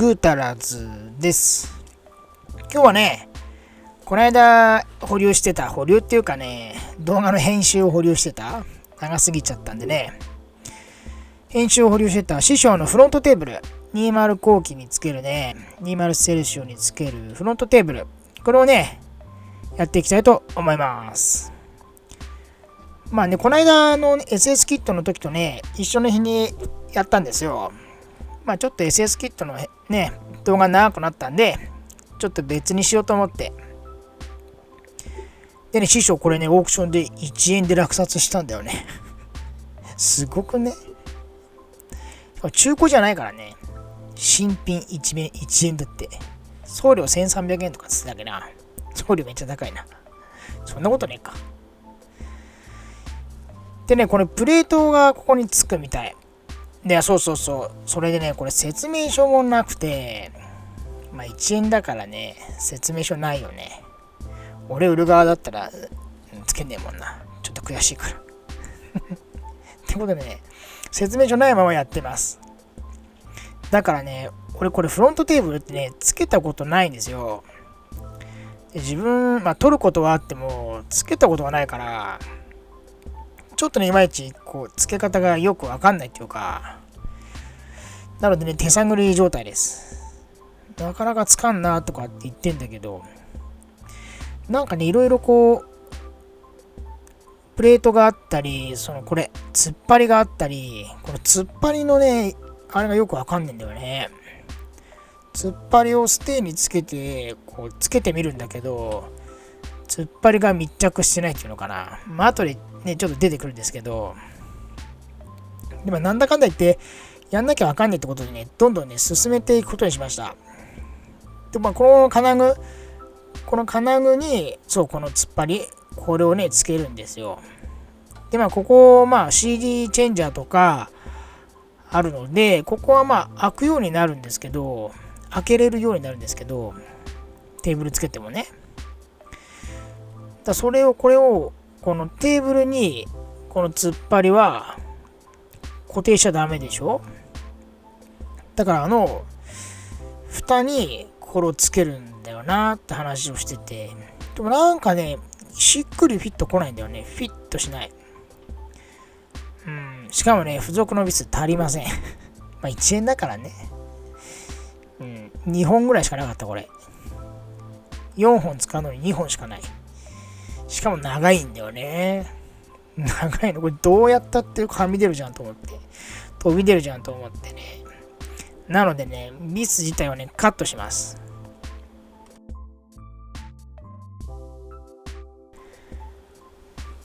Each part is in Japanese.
グータラズです。今日はね、この間保留っていうかね、動画の編集を保留してた、長すぎちゃったんでね、編集を保留してた師匠のフロントテーブル、20後期につけるね、20セルシオにつけるフロントテーブル、これをね、やっていきたいと思います。まあね、この間の SS キットの時とね、一緒の日にやったんですよ。まあちょっと SS キットのね、動画長くなったんで、ちょっと別にしようと思って。でね、師匠これね、オークションで1円で落札したんだよね。すごくね。中古じゃないからね。新品1円だって。送料1300円とかつってたっけな。送料めっちゃ高いな。そんなことねえか。でね、これプレートがここにつくみたい。で、そう。それでね、これ説明書もなくて、まあ1円だからね、説明書ないよね。俺売る側だったらつけねえもんな。ちょっと悔しいから。ってことでね、説明書ないままやってます。だからね、俺これフロントテーブルってね、つけたことないんですよ。で自分、取ることはあっても、つけたことがないから、ちょっとね、いまいち、付け方がよくわかんないっていうか、なのでね、手探り状態です。なかなかつかんなとかって言ってんだけど、なんかね、いろいろプレートがあったり、突っ張りがあったり、この突っ張りのね、あれがよくわかんないんだよね。突っ張りをステーにつけて、つけてみるんだけど、突っ張りが密着してないっていうのかな。後でね、ちょっと出てくるんですけど、でもなんだかんだ言って、やんなきゃわかんないってことでね、どんどんね、進めていくことにしました。で、この金具に、この突っ張り、これをね、つけるんですよ。で、ここ、CD チェンジャーとか、あるので、ここは開くようになるんですけど、開けれるようになるんですけど、テーブルつけてもね。これを、このテーブルに、この突っ張りは固定しちゃダメでしょ。だから蓋にこれをつけるんだよなって話をしてて、でもなんかね、しっくりフィット来ないんだよね。フィットしない。しかもね、付属のビス足りません。1円だからね。2本ぐらいしかなかった、これ。4本使うのに2本しかない。しかも長いんだよね。長いの。これどうやったってはみ出るじゃんと思って。飛び出るじゃんと思ってね。なのでね、ビス自体はね、カットします。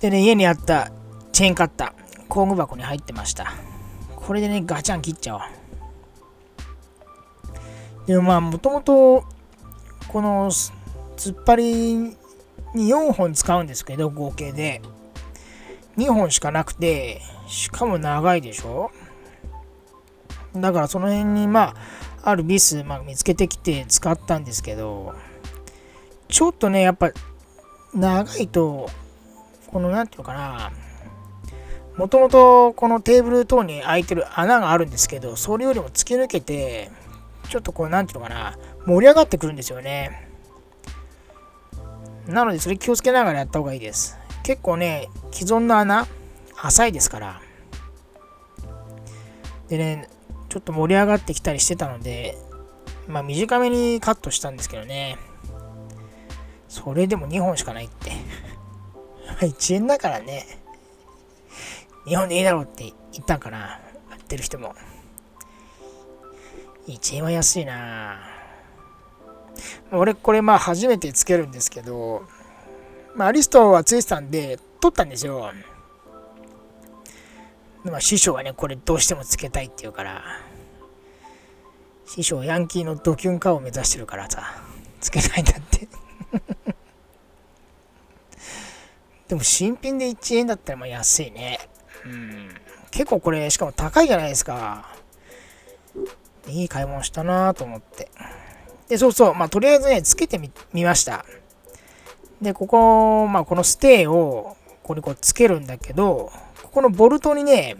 でね、家にあったチェーンカッター、工具箱に入ってました。これでね、ガチャン切っちゃおう。でももともと、この突っ張りに4本使うんですけど、合計で。2本しかなくて、しかも長いでしょ。だからその辺にあるビス、見つけてきて使ったんですけど、ちょっとね、やっぱ長いと、なんていうのかな、もともとこのテーブル等に開いてる穴があるんですけど、それよりも突き抜けて、ちょっとなんていうのかな、盛り上がってくるんですよね。なのでそれ気をつけながらやった方がいいです。結構ね、既存の穴、浅いですから。でね、ちょっと盛り上がってきたりしてたので、短めにカットしたんですけどね。それでも2本しかないって。1円だからね。2本でいいだろうって言ったんかな。やってる人も。1円は安いな。俺これ初めてつけるんですけど、アリストはついてたんで取ったんですよ。師匠はね、これどうしてもつけたいって言うから、師匠ヤンキーのドキュン化を目指してるからさ、つけないんだってでも新品で1円だったら安いね。結構これしかも高いじゃないですか。いい買い物したなと思って。で、とりあえずね、つけてみました。で、このステーをここにつけるんだけど、ここのボルトにね、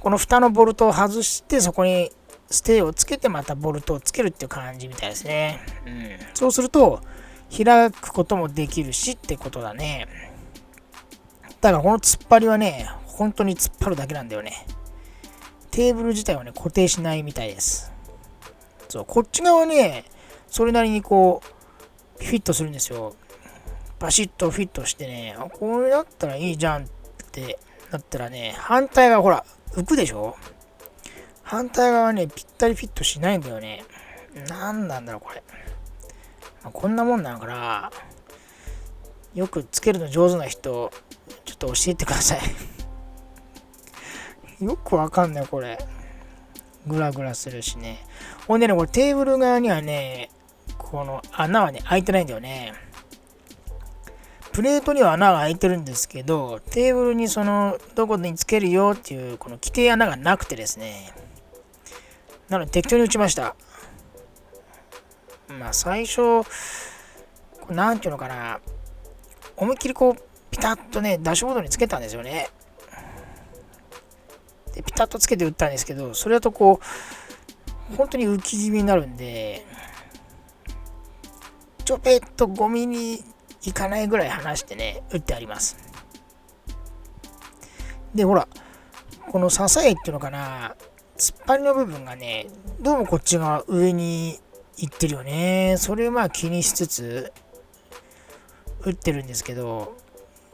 この蓋のボルトを外して、そこにステーをつけてまたボルトをつけるっていう感じみたいですね。そうすると開くこともできるしってことだね。だからこの突っ張りはね、本当に突っ張るだけなんだよね。テーブル自体はね、固定しないみたいです。そう、こっち側はね、それなりにこう、フィットするんですよ。バシッとフィットしてね、これだったらいいじゃんってなったらね、反対側ほら、浮くでしょ？反対側はね、ぴったりフィットしないんだよね。なんなんだろう、これ。こんなもんなのかな。よくつけるの上手な人、ちょっと教えてください。よくわかんない、これ。グラグラするしね。ほんでね、これテーブル側にはね、この穴はね、開いてないんだよね。プレートには穴が開いてるんですけど、テーブルにその、どこにつけるよっていう、この規定穴がなくてですね。なので適当に打ちました。まあ最初、なんていうのかな。思いっきりこう、ピタッとね、ダッシュボードにつけたんですよね。で、ピタッとつけて打ったんですけど、それだとこう、本当に浮き気味になるんで、ちょぺっとゴミにいかないぐらい離してね、打ってあります。で、ほら、この支えっていうのかな、突っ張りの部分がね、どうもこっちが上に行ってるよね。それをまあ気にしつつ、打ってるんですけど、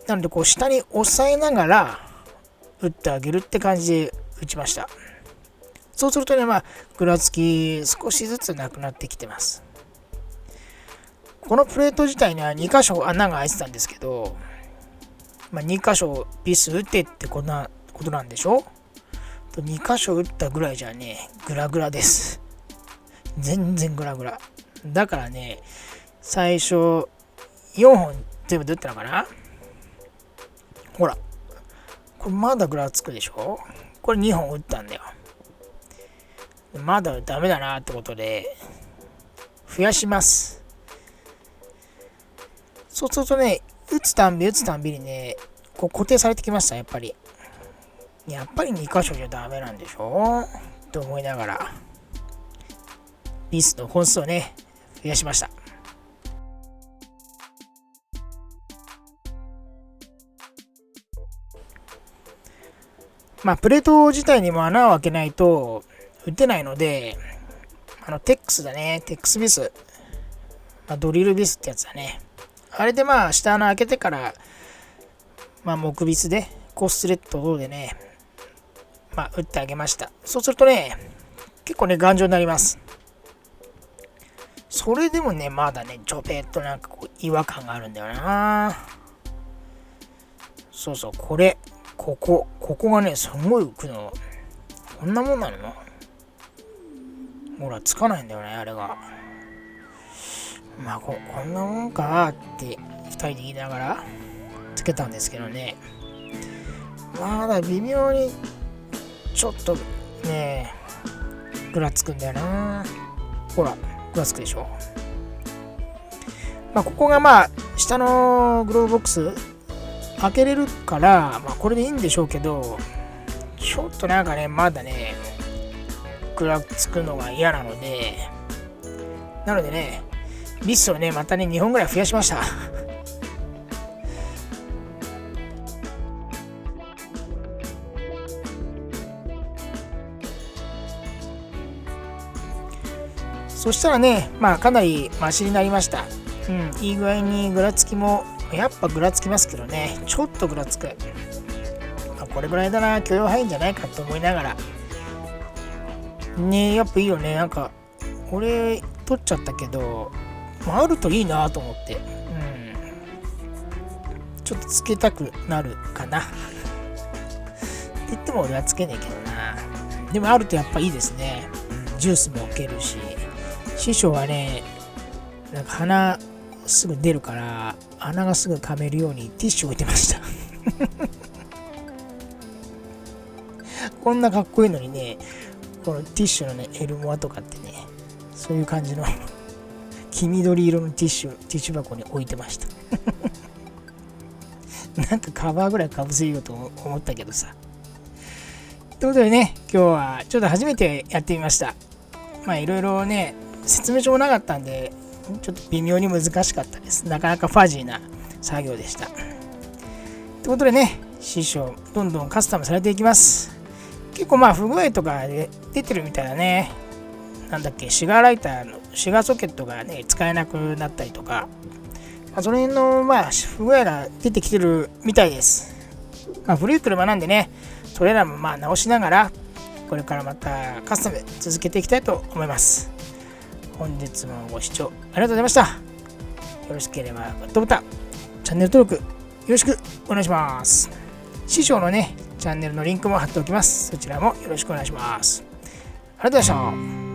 なのでこう下に押さえながら打ってあげるって感じで打ちました。そうするとね、まあ、ぐらつき少しずつなくなってきてます。このプレート自体には2箇所穴が開いてたんですけど、まあ、2箇所ビス打ってってこんなことなんでしょ？ 2 箇所打ったぐらいじゃね、グラグラです。全然グラグラ。だからね、最初4本全部で打ったのかな？ほら。これまだグラつくでしょ？これ2本打ったんだよ。まだダメだなってことで、増やします。そうするとね、打つたんびにね、こう固定されてきました、やっぱり。やっぱり2箇所じゃダメなんでしょと思いながら、ビスの本数をね、増やしました。まあ、プレート自体にも穴を開けないと打てないので、テックスだね、テックスビス。まあ、ドリルビスってやつだね。あれでまあ、下穴開けてから、まあ、木ビスで、コースレッド等でね、まあ、打ってあげました。そうするとね、結構ね、頑丈になります。それでもね、まだね、ちょぺっとなんかこう、違和感があるんだよな。そうそう、ここがね、すごい浮くの。こんなもんなの？ほら、つかないんだよね、あれが。まあ、こんなもんかって2人で言いながらつけたんですけどね。まだ微妙にちょっとね、ぐらつくんだよな。ほら、ぐらつくでしょ。まあ、ここがまあ、下のグローブボックス開けれるから、まあ、これでいいんでしょうけど、ちょっとなんかね、まだね、ぐらつくのが嫌なので、なのでね、ビスをね、またね、2本ぐらい増やしました。そしたらね、まあかなりマシになりました。いい具合にぐらつきも、やっぱぐらつきますけどね、ちょっとぐらつく。これぐらいだな、許容範囲んじゃないかと思いながら。ね、やっぱいいよね。なんか、俺、取っちゃったけど、あるといいなと思って。ちょっとつけたくなるかな。って言っても俺はつけねえけどな。でもあるとやっぱいいですね。ジュースも置けるし。師匠はね、なんか鼻すぐ出るから、穴がすぐ噛めるようにティッシュ置いてました。こんなかっこいいのにね、このティッシュのね、エルモアとかってね、そういう感じの黄緑色のティッシュ箱に置いてました。なんかカバーぐらいかぶせようと思ったけどさ。ということでね、今日はちょっと初めてやってみました。いろいろね、説明書もなかったんで、ちょっと微妙に難しかったです。なかなかファジーな作業でした。ということでね、師匠、どんどんカスタムされていきます。結構不具合とかで出てるみたいだね。なんだっけ、シガーライターのシガーソケットがね、使えなくなったりとか、その辺の不具合が出てきてるみたいです。古い車なんでね、それらも直しながら、これからまたカスタム続けていきたいと思います。本日もご視聴ありがとうございました。よろしければグッドボタン、チャンネル登録よろしくお願いします。師匠のね、チャンネルのリンクも貼っておきます。そちらもよろしくお願いします。ありがとうございました。